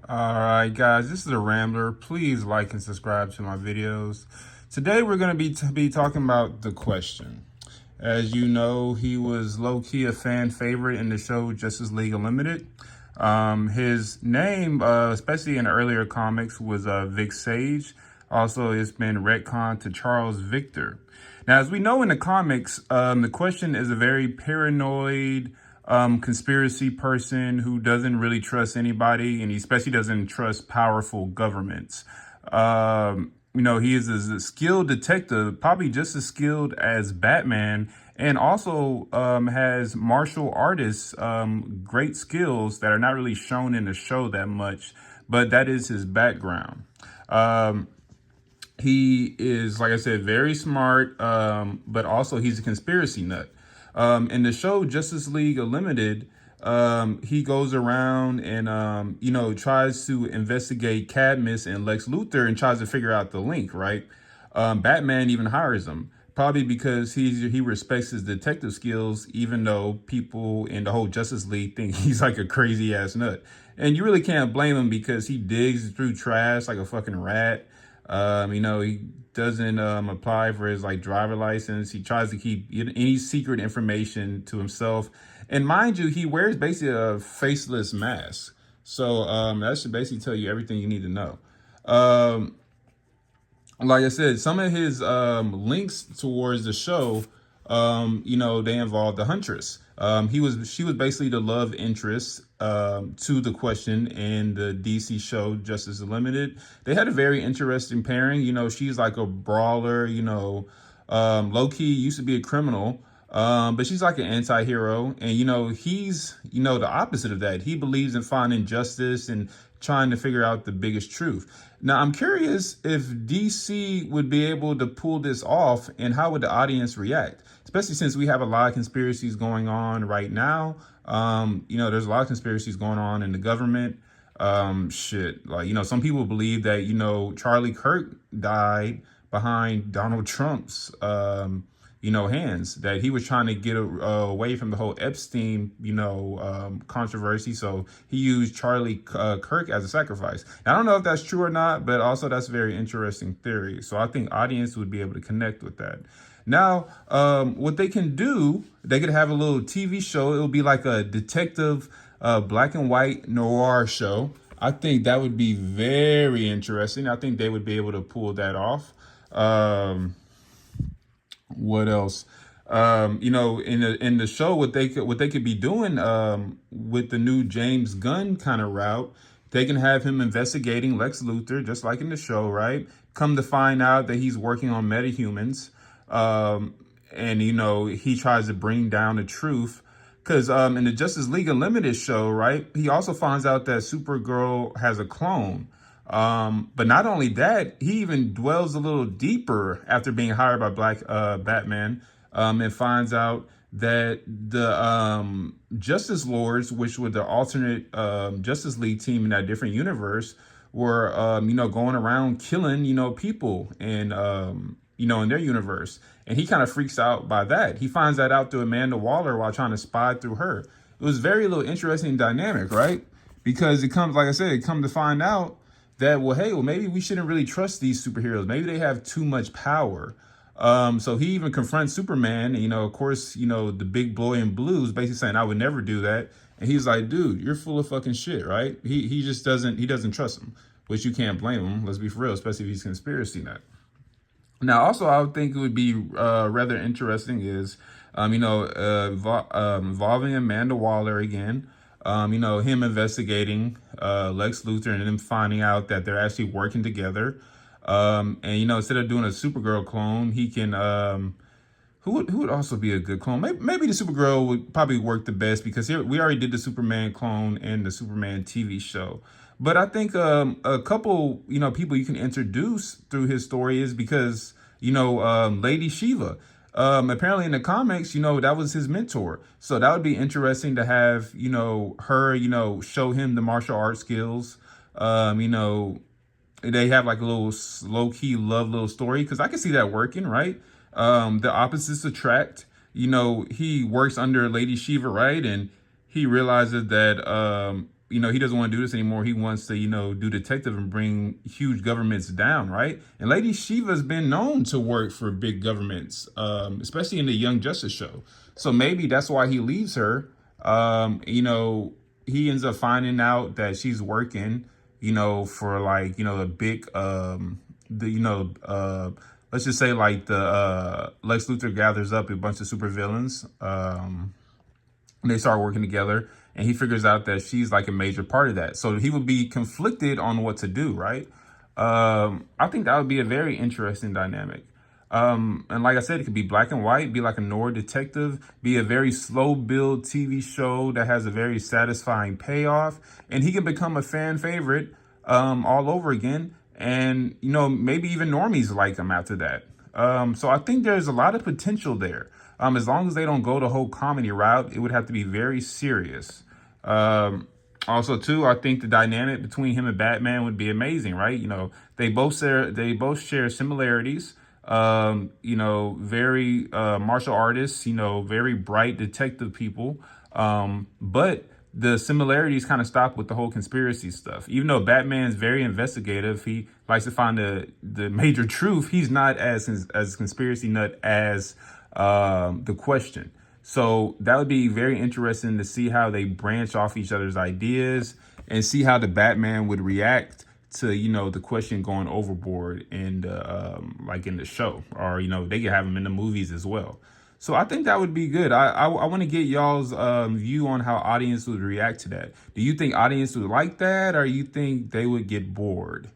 All right, guys, this is a Rambler. Please like and subscribe to my videos. Today, we're going to be talking about The Question. As you know, he was low-key a fan favorite in the show Justice League Unlimited. His name, especially in earlier comics, was Vic Sage. Also, it's been retconned to Charles Victor. Now, as we know in the comics, The Question is a very paranoid, conspiracy person who doesn't really trust anybody, and he especially doesn't trust powerful governments. He is a skilled detective, probably just as skilled as Batman, and also has martial artists, great skills that are not really shown in the show that much, but that is his background. Um, he is, like I said, very smart, but also he's a conspiracy nut. In the show Justice League Unlimited, he goes around and, tries to investigate Cadmus and Lex Luthor and tries to figure out the link, right? Batman even hires him, probably because he respects his detective skills, even though people in the whole Justice League think he's like a crazy ass nut. And you really can't blame him because he digs through trash like a fucking rat. He doesn't apply for his like driver license. He tries to keep any secret information to himself. And mind you, he wears basically a faceless mask. So that should basically tell you everything you need to know. Um, like I said, some of his links towards the show, they involved the Huntress. She was basically the love interest to the Question in the DC show Justice Unlimited. They had a very interesting pairing. She's like a brawler. Low key used to be a criminal. But she's like an anti-hero, and he's the opposite of that. He believes in finding justice and trying to figure out the biggest truth. Now, I'm curious if DC would be able to pull this off, and how would the audience react, especially since we have a lot of conspiracies going on right now. There's a lot of conspiracies going on in the government. Some people believe that Charlie Kirk died behind Donald Trump's hands, that he was trying to get away from the whole Epstein, controversy. So he used Charlie Kirk as a sacrifice. Now, I don't know if that's true or not, but also that's a very interesting theory. So I think audience would be able to connect with that. Now, what they can do, they could have a little TV show. It'll be like a detective, black and white noir show. I think that would be very interesting. I think they would be able to pull that off. What else? In the show, what they could be doing with the new James Gunn kind of route, they can have him investigating Lex Luthor, just like in the show, right? Come to find out that he's working on metahumans, and he tries to bring down the truth. Because in the Justice League Unlimited show, right, he also finds out that Supergirl has a clone. But not only that, he even dwells a little deeper after being hired by Batman, and finds out that the Justice Lords, which were the alternate Justice League team in that different universe, were going around killing people and in their universe. And he kind of freaks out by that. He finds that out through Amanda Waller while trying to spy through her. It was very little interesting dynamic, right? Because it comes, like I said, it come to find out that, maybe we shouldn't really trust these superheroes. Maybe they have too much power. So he even confronts Superman, and, of course, the big boy in blue is basically saying, I would never do that. And he's like, dude, you're full of fucking shit, right? He just doesn't trust him, which you can't blame him. Let's be for real, especially if he's conspiracy nut. Now, also, I would think it would be rather interesting is, involving Amanda Waller again. Him investigating Lex Luthor and him finding out that they're actually working together. Instead of doing a Supergirl clone, he can, who would also be a good clone? Maybe the Supergirl would probably work the best, because here we already did the Superman clone in the Superman TV show. But I think a couple, people you can introduce through his story is because, Lady Shiva. Apparently in the comics, that was his mentor. So that would be interesting to have, her, show him the martial arts skills. They have like a little low key love little story, because I can see that working, right? The opposites attract. He works under Lady Shiva, right? And he realizes that, he doesn't want to do this anymore. He wants to, do detective and bring huge governments down, right? And Lady Shiva's been known to work for big governments, especially in the Young Justice show. So maybe that's why he leaves her. He ends up finding out that she's working, for like, a big, let's just say like the Lex Luthor gathers up a bunch of supervillains. They start working together, and he figures out that she's like a major part of that. So he would be conflicted on what to do, right? I think that would be a very interesting dynamic. And like I said, it could be black and white, be like a Nior Detective, be a very slow build TV show that has a very satisfying payoff, and he can become a fan favorite all over again. And, maybe even normies like him after that. So I think there's a lot of potential there. As long as they don't go the whole comedy route, it would have to be very serious. Also, too, I think the dynamic between him and Batman would be amazing, right? They both share similarities. Very martial artists, very bright detective people. But the similarities kind of stop with the whole conspiracy stuff. Even though Batman's very investigative, he likes to find the major truth. He's not as conspiracy nut as the Question. So that would be very interesting to see how they branch off each other's ideas and see how the Batman would react to, the Question going overboard in the show, or, they could have him in the movies as well. So I think that would be good. I want to get y'all's view on how audience would react to that. Do you think audience would like that, or you think they would get bored?